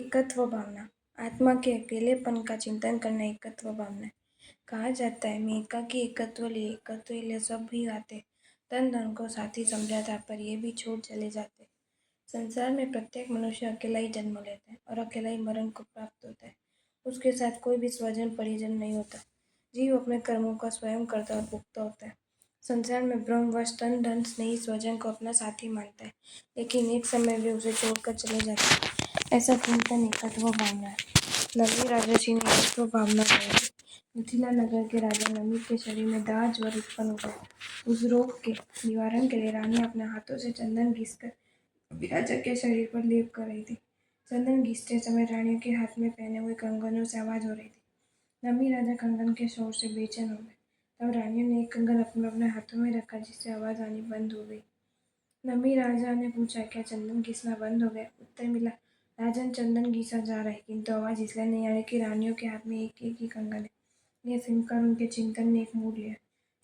एकत्व भावना। आत्मा के अकेलेपन का चिंतन करना एकत्व भावना है। कहा जाता है, मैं एकाकी एकत्व लिए सब भी आते, तन धन को साथी समझा था, पर ये भी छोड़ चले जाते। संसार में प्रत्येक मनुष्य अकेला ही जन्म लेता है और अकेला ही मरण को प्राप्त होता है। उसके साथ कोई भी स्वजन परिजन नहीं होता। जीव अपने कर्मों का स्वयं करता और भुगता होता है। संसार में भ्रमवश तन धन स्नेही स्वजन को अपना साथी मानता है, लेकिन एक समय वे उसे छोड़कर चले जाते हैं। ऐसा चिंतन एकत्व भावना है। नमी राजर्षि ने एकत्व भावना कही। मिथिला नगर के राजा नमी के शरीर में दाह ज्वर उत्पन्न हुआ। उस रोग के निवारण के लिए रानी अपने हाथों से चंदन घिसकर राजा के शरीर पर लेप कर रही थी। चंदन घिसते समय रानियों के हाथ में पहने हुए कंगनों से आवाज हो रही थी। नमी राजा कंगन के शोर से बेचैन हो गए। तब रानियों ने एक कंगन अपने अपने हाथों में रखा, जिससे आवाज आनी बंद हो गई। नमी राजा ने पूछा, क्या चंदन घिसना बंद हो गया? उत्तर मिला, राजन, चंदन घिसा जा रहा है, किंतु आवाज इसलिए नहीं आ रही कि रानियों के हाथ में एक एक ही कंगन है। यह सुनकर उनके चिंतन ने एक मोड़ लिया।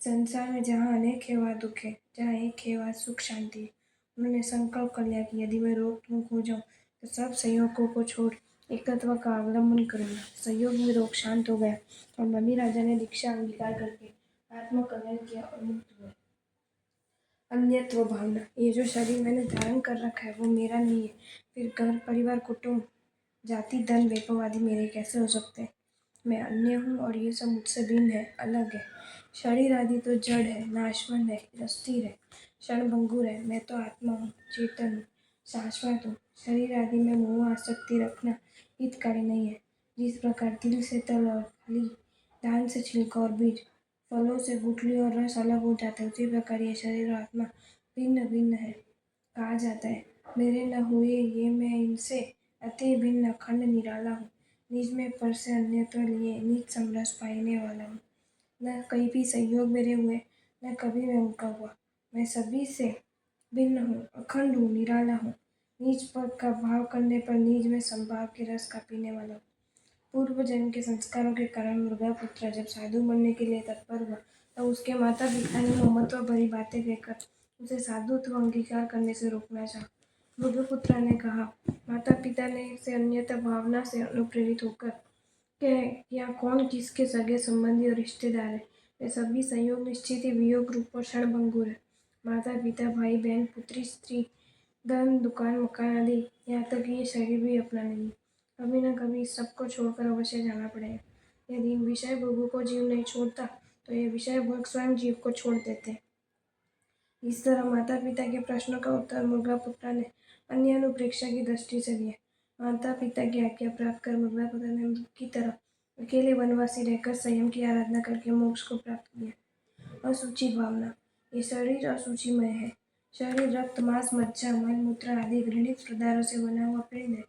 संसार में जहाँ अनेक है वहाँ दुख है, जहाँ एक है वहाँ सुख शांति है। उन्होंने संकल्प कर लिया कि यदि मैं रोग मुक्त हो जाऊं तो सब संयोगों को छोड़ एकत्व का अवलंबन करूंगा। संयोग में रोग शांत हो गया और नमी राजा ने दीक्षा अंगीकार करके आत्मकल्याण किया और मुक्त हुए। अन्यत्व भावना। ये जो शरीर मैंने धारण कर रखा है वो मेरा नहीं है। फिर घर परिवार कुटुंब जाति धन वैभव आदि मेरे कैसे हो सकते हैं? मैं अन्य हूँ और ये सब मुझसे भिन्न है, अलग है। शरीर आदि तो जड़ है, नाशवान है, अस्थिर है, क्षणभंगुर है। मैं तो आत्मा हूँ, चेतन हूँ, शाश्वत हूँ। शरीर आदि में मोह आसक्ति रखना हितकारी नहीं है। जिस प्रकार तिल से तल और फली, धान से छिलका और बीज, फलों से गुठली और रस अलग हो जाता है, उसी प्रकार ये शरीर और आत्मा भिन्न भिन्न है। कहा जाता है, मेरे न हुए ये मैं इनसे अति भिन्न अखंड निराला हूँ। निज में पर से अन्यत्व लिए निज समरस पाने वाला हूँ। न कहीं भी संयोग मेरे हुए, न कभी मैं उनका हुआ। मैं सभी से भिन्न हूँ, अखंड हूँ, निराला हूँ। निज पद का भाव करने पर निज में संभाव के रस का पीने वाला हूँ। पूर्व जन्म के संस्कारों के कारण मृगपुत्र जब साधु बनने के लिए तत्पर हुआ, तब उसके माता पिता ने ममत्व भरी बातें कहकर उसे साधुत्व अंगीकार करने से रोकना चाहा। मृगपुत्र ने कहा, माता पिता ने से अन्यथा भावना से अनुप्रेरित होकर के यहाँ कौन किसके सगे संबंधी और रिश्तेदार है? वे सभी संयोग निश्चित ही वियोग रूप और क्षणभंगुर है। माता पिता भाई बहन पुत्री स्त्री धन दुकान मकान आदि, यहाँ तक कि ये शरीर भी अपना नहीं। कभी न कभी इस सबको छोड़कर अवश्य जाना पड़ेगा। यदि इन विषय भोगों को जीव नहीं छोड़ता तो ये विषय भोग स्वयं जीव को छोड़ देते। इस तरह माता पिता के प्रश्नों का उत्तर मृगपुत्र ने अन्य अनुप्रेक्षा की दृष्टि से दिया। माता पिता की आज्ञा प्राप्त कर मृगपुत्र ने मृग की तरह अकेले वनवासी रहकर संयम की आराधना करके मोक्ष को प्राप्त किया। अशुचि भावना। ये शरीर अशुचिमय है। शरीर रक्त मांस मज्जा मल मूत्र आदि घृणित पदार्थों से बना हुआ पिंड है।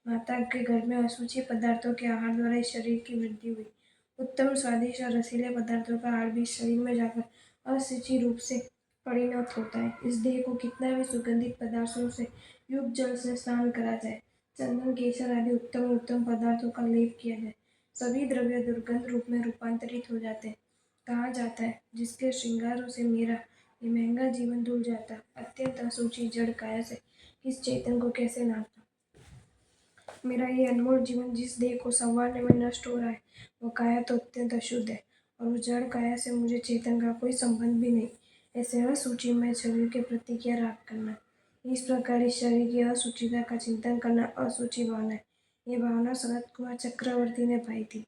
माता के गर्भ में अशुचि पदार्थों के आहार द्वारा इस शरीर की वृद्धि हुई। उत्तम स्वादिष्ट और रसीले पदार्थों का आहार भी शरीर में जाकर अशुचि रूप से परिणत होता है। इस देह को कितना भी सुगंधित पदार्थों से युक्त जल से स्नान करा जाए, चंदन केसर आदि उत्तम उत्तम पदार्थों का लेप किया जाए, सभी द्रव्य दुर्गंध रूप में रूपांतरित हो जाते हैं। कहा जाता है, जिसके श्रृंगारों से मेरा ये महंगा जीवन धुल जाता, अत्यंत अशुचि जड़ काया से किस चेतन को कैसे नापता। मेरा ये अनमोल जीवन जिस देह को संवारने में नष्ट हो रहा है, वो काया तो अत्यंत अशुद्ध है और उस जड़ काया से मुझे चेतन का कोई संबंध भी नहीं। ऐसे अशुचि में शरीर के प्रति क्या राग करना। इस प्रकार इस शरीर की अशुचिता का चिंतन करना अशुचि भावना है। ये भावना सनत कुमार चक्रवर्ती ने पाई थी।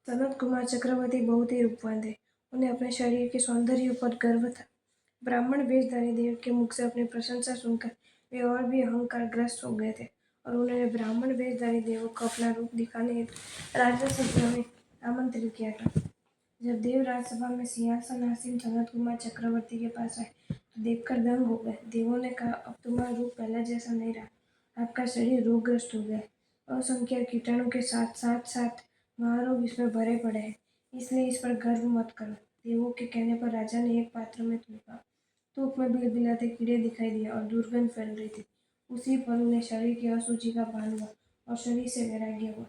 सनत कुमार चक्रवर्ती बहुत ही रूपवान थे। उन्हें अपने शरीर के सौंदर्य पर गर्व था। ब्राह्मण वेशधारी देव के मुख से अपनी प्रशंसा सुनकर वे और भी अहंकार ग्रस्त हो गए थे और उन्होंने ब्राह्मण वेशधारी देवों को अपना रूप दिखाने हेतु राजसभा में आमंत्रित किया था। जब देव राजसभा में सिंहासनासीन सनत कुमार चक्रवर्ती के पास आए तो देखकर दंग हो गए। देवों ने कहा, अब तुम्हारा रूप पहले जैसा नहीं रहा, आपका शरीर रोगग्रस्त हो गया है। असंख्य कीटाणु के साथ महारोग इसमें भरे पड़े हैं, इसलिए इस पर गर्व मत करो। देवों के कहने पर राजा ने एक पात्र में थूका। धूप में बिलबिलाते कीड़े दिखाई दिए और दुर्गंध फैल रही थी। उसी पर उन्हें शरीर की अशुचि का भान हुआ और शरीर से वैराग्य हुआ।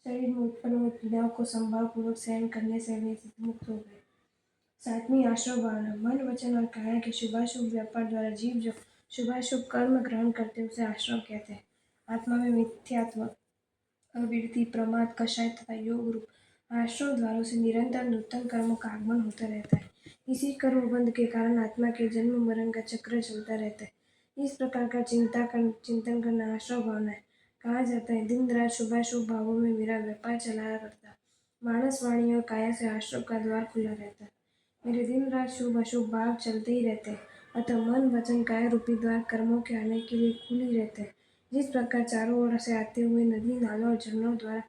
शरीर में उत्पन्न हुए पीड़ाओं को संभाव पूर्वक सहन करने से वे मुक्त हो गए। सातवीं आश्रम भावना। मन वचन और काया के शुभाशुभ व्यापार द्वारा जीव जो शुभाशुभ कर्म ग्रहण करते उसे आश्रम कहते हैं। आत्मा में मिथ्यात्व। अविरति, प्रमाद, कषाय तथा योग रूप आश्रव द्वारों से निरंतर नूतन कर्मों का आगमन होता रहता है। इसी कर्मबंध के कारण आत्मा के जन्म मरण का चक्र चलता रहता है। इस प्रकार का चिंतन करना आश्रव भावना है। कहा जाता है, दिन रात शुभाशुभ भावों में मेरा व्यापार चलाया करता, मानस वाणी और काया से आश्रव का द्वार खुला रहता है। मेरे दिन रात शुभ अशुभ भाव चलते ही रहते हैं, अतः मन वचन काया रूपी द्वार कर्मों के आने के लिए खुल ही रहते हैं। जिस प्रकार चारों ओर से आते हुए नदी नालों और झरनों द्वारा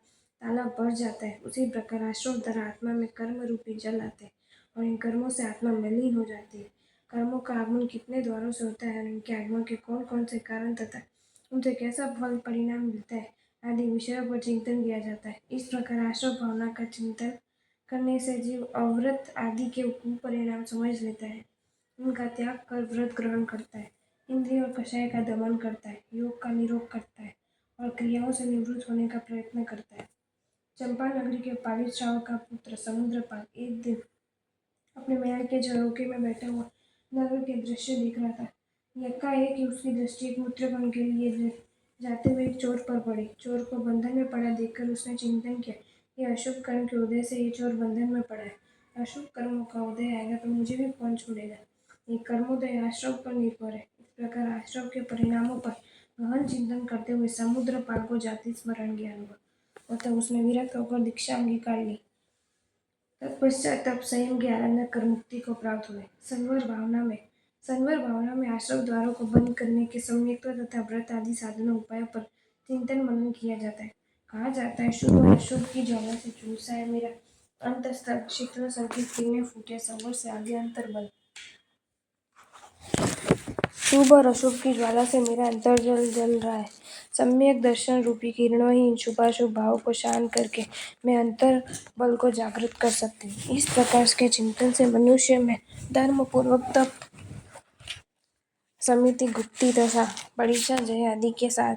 तालाब भर जाता है, उसी प्रकार आश्रव द्वारा आत्मा में कर्म रूपी जल आते हैं और इन कर्मों से आत्मा मलिन हो जाती है। कर्मों का आगमन कितने द्वारों से होता है और इनके आगमन के कौन कौन से कारण तथा उनसे कैसा फल परिणाम मिलता है आदि विषयों पर चिंतन किया जाता है। इस प्रकार आश्रव भावना का चिंतन करने से जीव अव्रत आदि के कुपरिणाम समझ लेता है, उनका त्याग कर व्रत ग्रहण करता है, इंद्रिय और कषाय का दमन करता है, योग का निरोध करता है और क्रियाओं से निवृत्त होने का प्रयत्न करता है। चंपा नगरी के पालित श्रावक का पुत्र समुद्रपाल एक दिन अपने महल के झरोखे में बैठा हुआ नगर के दृश्य देख रहा था। एकाएक ही उसकी दृष्टि एक मूत्रकण के लिए जाते हुए एक चोर पर पड़ी। चोर को बंधन में पड़ा देखकर उसने चिंतन किया, ये अशुभ कर्म के उदय से ये चोर बंधन में पड़ा है। अशुभ कर्मों का उदय आएगा तो मुझे भी कौन छोड़ेगा। ये कर्मोदय आश्रव पर निर्भर है। इस प्रकार आश्रव के परिणामों पर गहन चिंतन करते हुए समुद्रपाल को जाति स्मरण ज्ञान हुआ, अतः उसने विरक्त होकर दीक्षा अंगीकार ली। तत्पश्चात तब संयम की आराधना कर मुक्ति को प्राप्त हुए। संवर भावना में आश्रव द्वारों को बंद करने के सम्यक्त्व तथा व्रत आदि साधनों उपायों पर चिंतन मनन किया जाता है। कहा जाता है, शुभ और अशुभ की ज्वाला से झुलसा है मेरा अंतःस्थल, शीतल संकेत किरणें फूटे संवर से आगे अंतर्बल। शुभ और अशुभ की ज्वाला से मेरा अंतर्जल जल रहा है। सम्यक दर्शन रूपी किरणों ही इन शुभाशुभ भाव को शांत करके मैं अंतर बल को जागृत कर सकती हूँ। इस प्रकार के चिंतन से मनुष्य में धर्म पूर्वक तप, समिति, गुप्ति तथा परीक्षा जय आदि के साथ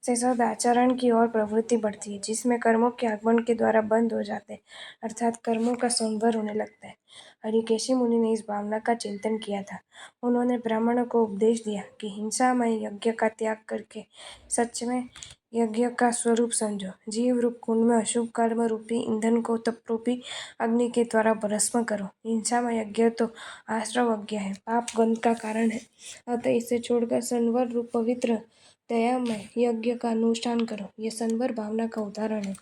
से सदाचरण की ओर प्रवृत्ति बढ़ती है, जिसमें कर्मों के आगमन के द्वारा बंद हो जाते हैं, अर्थात कर्मों का संवर होने लगता है। हरिकेशी मुनि ने इस भावना का चिंतन किया था। उन्होंने ब्राह्मणों को उपदेश दिया कि हिंसामय यज्ञ का त्याग करके सच में यज्ञ का स्वरूप समझो। जीव रूप कुंड में अशुभ कर्म रूपी ईंधन को तप रूपी अग्नि के द्वारा भस्म करो। हिंसामय यज्ञ तो आश्रव यज्ञ है, पाप गंध का कारण है, अतः इसे छोड़कर संवर रूप पवित्र दयामय यज्ञ का अनुष्ठान करो। यह संवर भावना का उदाहरण है।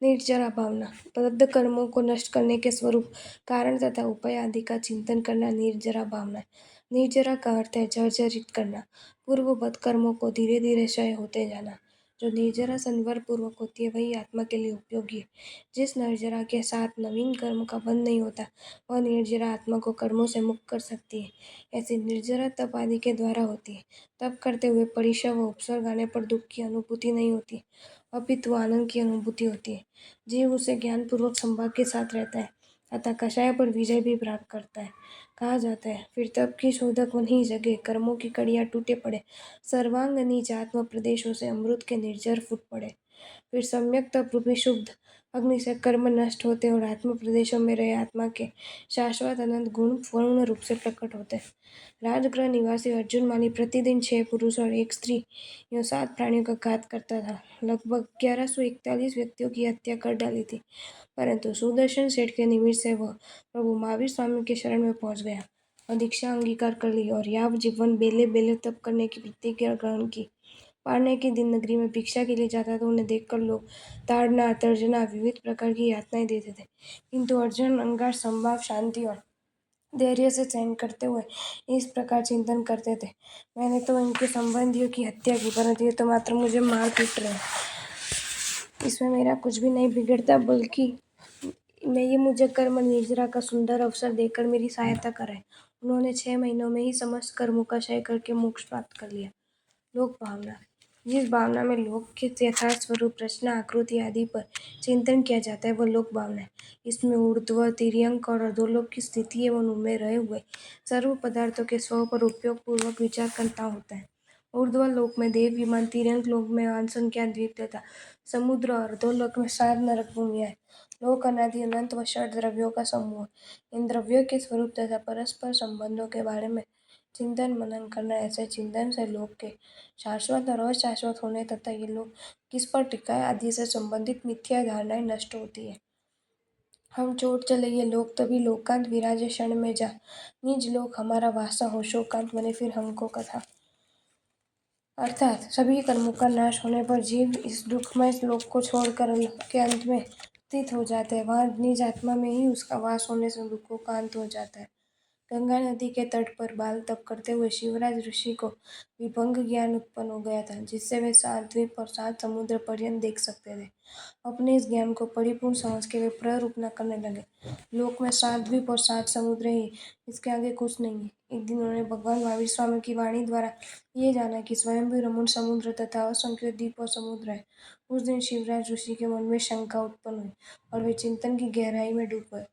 निर्जरा भावना बद्ध कर्मों को नष्ट करने के स्वरूप, कारण तथा उपाय आदि का चिंतन करना निर्जरा भावना है। निर्जरा का अर्थ है जर्जरित करना, पूर्ववत कर्मों को धीरे धीरे क्षय होते जाना। जो निर्जरा संवर पूर्वक होती है वही आत्मा के लिए उपयोगी है। जिस निर्जरा के साथ नवीन कर्म का बंध नहीं होता, वह निर्जरा आत्मा को कर्मों से मुक्त कर सकती है। ऐसी निर्जरा तप आदि के द्वारा होती है। तप करते हुए परिश्रम व उपसर्ग आने पर दुख की अनुभूति नहीं होती, अपितु आनंद की अनुभूति होती है। जीव उसे ज्ञानपूर्वक संभाग के साथ रहता है, अतः कषाय पर विजय भी प्राप्त करता है। कहा जाता है, फिर तप की शोधक वहीं जगे, कर्मों की कड़ियाँ टूटे पड़े, सर्वांग नीच आत्म प्रदेशों से अमृत के निर्जर फूट पड़े। फिर सम्यक तप रूपी शुद्ध अग्नि से कर्म नष्ट होते और आत्म प्रदेशों में रहे आत्मा के शाश्वत अनंत गुण पूर्ण रूप से प्रकट होते हैं। राजगृह निवासी अर्जुन माली प्रतिदिन 6 पुरुष और 1 स्त्री यूं 7 प्राणियों का घात करता था। लगभग 1141 व्यक्तियों की हत्या कर डाली थी, परंतु सुदर्शन सेठ के निमित्त से वह प्रभु महावीर स्वामी के शरण में पहुंच गया और दीक्षा अंगीकार कर ली और याव जीवन बेले बेले तप करने की प्रतिज्ञा ग्रहण की। पारने के दिन नगरी में भिक्षा के लिए जाता तो उन्हें देखकर लोग ताड़ना, तर्जना, विविध प्रकार की यातनाएं देते थे, किंतु अर्जुन अंगार, संभाव, शांति और धैर्य से सहन करते हुए इस प्रकार चिंतन करते थे, मैंने तो इनके संबंधियों की हत्या की, परंतु ये तो मात्र मुझे मार पीट रहे हैं। इसमें मेरा कुछ भी नहीं बिगड़ता, बल्कि ये मुझे कर्म निर्जरा का सुंदर अवसर देकर मेरी सहायता कराए। उन्होंने 6 महीनों में ही समस्त कर्मों का क्षय करके मोक्ष प्राप्त कर लिया। लोक भावना जिस भावना में लोक के यथार्थ स्वरूप, रचना, आकृति आदि पर चिंतन किया जाता है वह लोक भावना है। इसमें ऊर्ध्व, तिर्यंक और अधोलोक की स्थिति एवं उनमें रहे हुए सर्व पदार्थों के स्व पर उपयोग पूर्वक विचार करना होता है। ऊर्ध्व लोक में देव विमान, तिर्यंक लोक में असंख्या द्वीप तथा समुद्र और अधोलोक में 7 नरक भूमियाँ है। लोक अनादि अनंत व षड द्रव्यों का समूह। इन द्रव्यों के स्वरूप तथा परस्पर संबंधों के बारे में चिंतन मनन करना। ऐसे चिंतन से लोक के शाश्वत और अशाश्वत होने तथा ये लोक किस पर टिका है आदि से संबंधित मिथ्या धारणाएं नष्ट होती है। हम छोड़ चले ये लोक तभी लोकांत विराजे क्षण में जा, निज लोक हमारा वासा हो शोकांत बने फिर हमको कथा। अर्थात सभी कर्मों का नाश होने पर जीव इस दुखमय लोक को छोड़कर के अंत में स्थित हो जाते हैं। वहां निज आत्मा में ही उसका वास होने से दुखों का अंत हो जाता है। गंगा नदी के तट पर बाल तप करते हुए शिवराज ऋषि को विभंग ज्ञान उत्पन्न हो गया था, जिससे वे 7 द्वीप और 7 समुद्र पर्यंत देख सकते थे। अपने इस ज्ञान को परिपूर्ण समझ के वे प्ररूप न करने लगे। लोक में 7 द्वीप और 7 समुद्र ही, इसके आगे कुछ नहीं है। एक दिन उन्होंने भगवान महावीर स्वामी की वाणी द्वारा ये जाना कि स्वयं भी रमण समुद्र तथा असंख्य द्वीप और समुद्र है। उस दिन शिवराज ऋषि के मन में शंका उत्पन्न हुई और वे चिंतन की गहराई में डूब गए।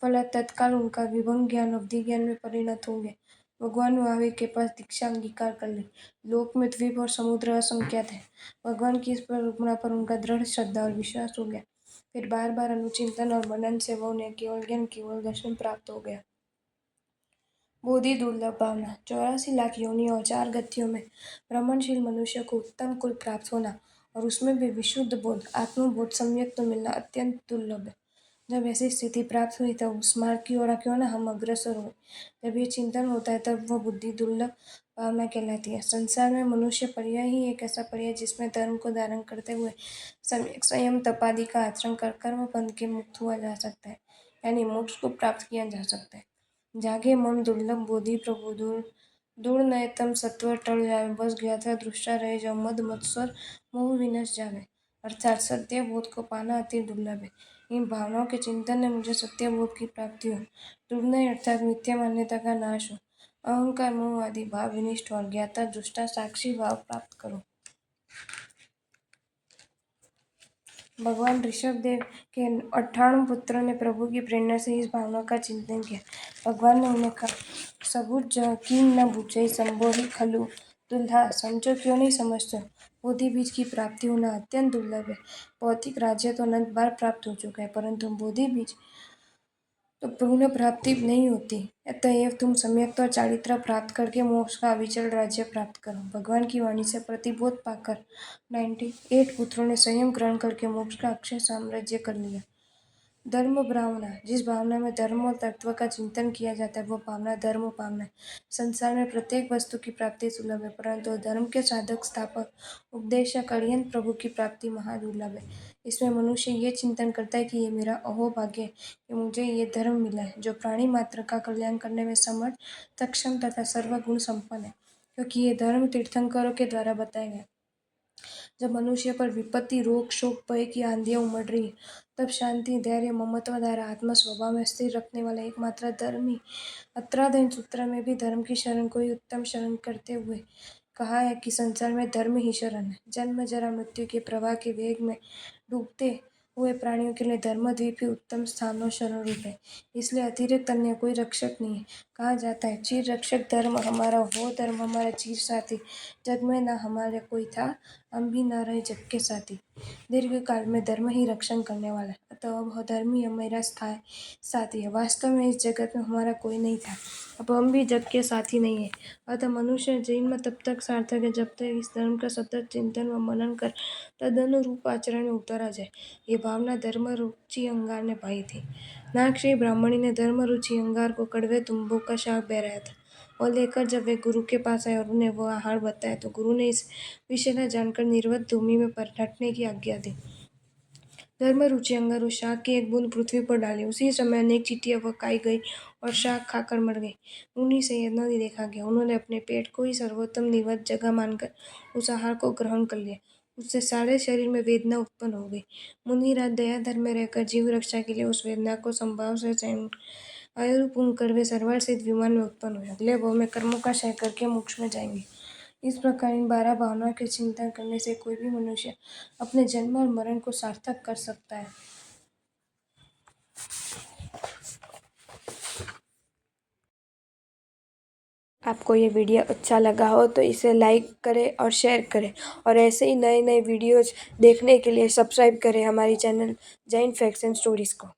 फलत तत्काल उनका विभंग ज्ञान अवधि ज्ञान में परिणत हो गया। भगवान महावीर के पास दीक्षा अंगीकार कर ली। लोक में द्वीप और समुद्र असंख्य थे। भगवान की इस परिकल्पना पर उनका दृढ़ श्रद्धा और विश्वास हो गया। फिर बार बार अनुचिंतन और मनन से वो उन्हें केवल ज्ञान केवल दर्शन प्राप्त हो गया। बोधि दुर्लभ भावना। 84 लाख योनियों और 4 गतियों में भ्रमणशील मनुष्य को उत्तम कुल प्राप्त होना और उसमें भी विशुद्ध बोध आत्मबोध सम्यक तो मिलना अत्यंत दुर्लभ है। जब ऐसी स्थिति प्राप्त हुई तब उस मार्ग की ओर क्यों न हम अग्रसर हुए। जब ये चिंतन होता है तब वह बुद्धि दुर्लभ भावना कहलाती है। संसार में मनुष्य पर्याय ही एक ऐसा पर्याय जिसमें धर्म को धारण करते हुए सम्यक संयम तपादि का आचरण कर कर्म बंध के मुक्त हुआ जा सकता है, यानी मोक्ष को प्राप्त किया जा सकता है। जागे मन दुर्लभ बोधि प्रभु दुर्नयतम सत्वर टल जावे, बस गया था दृष्टा रहे जो मद मत्सर मोह विनश जावे। अर्थात सत्य बोध को पाना अति दुर्लभ है। इन भावनाओं के चिंतन ने मुझे सत्य बोध की प्राप्ति हो, दुर्नय अर्थात मिथ्या मान्यता का नाश हो, अहंकार मोह आदि भाव विनिष्ट और ज्ञाता दृष्टा साक्षी भाव प्राप्त करो। भगवान ऋषभदेव के 98 पुत्रों ने प्रभु की प्रेरणा से इस भावना का चिंतन किया। भगवान ने उन्हें कहा, सबुज कीन न बुझई संबोधि खलु दुल्हा, समझो क्यों नहीं समझते हो। बोधि बीज की प्राप्ति होना अत्यंत दुर्लभ है। भौतिक राज्य तो अनंत बार प्राप्त हो चुका है, परंतु बोधि बीज तो पूर्ण प्राप्ति नहीं होती। अतएव तुम सम्यक तो चारित्र प्राप्त करके मोक्ष का अविचल राज्य प्राप्त करो। भगवान की वाणी से प्रतिबोध पाकर 98 पुत्रों ने संयम ग्रहण करके मोक्ष का अक्षय साम्राज्य कर लिया। धर्म भावना। जिस भावना में धर्म और तत्व का चिंतन किया जाता है, वो भावना धर्म भावना है। संसार में प्रत्येक वस्तु की प्राप्ति सुलभ है, परंतु धर्म के साधक स्थापक उपदेशक अड़ियन प्रभु की प्राप्ति महादुर्लभ है। इसमें मनुष्य ये चिंतन करता है कि ये मेरा अहोभाग्य है कि मुझे ये धर्म मिला है, जो प्राणी मात्र का कल्याण करने में समर्थ, सक्षम तथा सर्वगुण संपन्न है, क्योंकि ये धर्म तीर्थंकरों के द्वारा बताया गया। जब मनुष्य पर विपत्ति, रोग, शोक, भय की आंधियां उमड़ रही है, तब शांति, धैर्य, ममत्व द्वारा आत्मा स्वभाव में स्थिर रखने वाला एकमात्र धर्म ही अत्रादयन सूत्र में भी धर्म की शरण को ही उत्तम शरण करते हुए कहा है कि संसार में धर्म ही शरण है। जन्म जरा मृत्यु के प्रवाह के वेग में डूबते हुए प्राणियों के लिए धर्मद्वीप ही उत्तम स्थान और शरण रूप है। इसलिए अतिरिक्त अन्य कोई रक्षक नहीं है। कहा जाता है, चीर रक्षक धर्म हमारा हो, धर्म हमारा चीर साथी, जग में ना हमारा कोई था, हम भी ना रहे जग के साथी। दीर्घ काल में धर्म ही रक्षण करने वाला है, अतः अब धर्म ही हमारा साथी है। वास्तव में इस जगत में हमारा कोई नहीं था, अब हम भी जग के साथी नहीं है। अतः मनुष्य जन्म तब तक सार्थक है जब तक इस धर्म का सतत चिंतन व मनन कर तदनुरूप आचरण में उतारा जाए। ये भावना धर्म रुचि अंगार ने पाई थी। नागश्री ब्राह्मणी ने धर्म रुचि अंगार को कड़वे तुम्बों का शाक बहराया था और लेकर जब वे गुरु के पास आए और उन्हें वो आहार बताया तो गुरु ने इस विषय न जानकर निर्वत भूमि में पलटने की आज्ञा दी। धर्म रुचि अंगार उस शाक की एक बूंद पृथ्वी पर डाली। उसी समय अनेक चींटियां वह खाई गई और शाक खाकर मर गई। उन्हीं से यह नहीं देखा गया। उन्होंने अपने पेट को ही सर्वोत्तम निवत जगह मानकर उस आहार को ग्रहण कर लिया। उससे सारे शरीर में वेदना उत्पन्न हो गई। मुनिराज दया धर्म में रहकर जीव रक्षा के लिए उस वेदना को संभाव से सहन आयुपूर्ण कर वे सर्वार सहित विमान में उत्पन्न हुए। अगले भाव में कर्मों का क्षय करके मोक्ष में जाएंगे। इस प्रकार इन 12 भावनाओं के चिंतन करने से कोई भी मनुष्य अपने जन्म और मरण को सार्थक कर सकता है। आपको ये वीडियो अच्छा लगा हो तो इसे लाइक करें और शेयर करें और ऐसे ही नए नए वीडियोज़ देखने के लिए सब्सक्राइब करें हमारी channel Jain facts and stories को।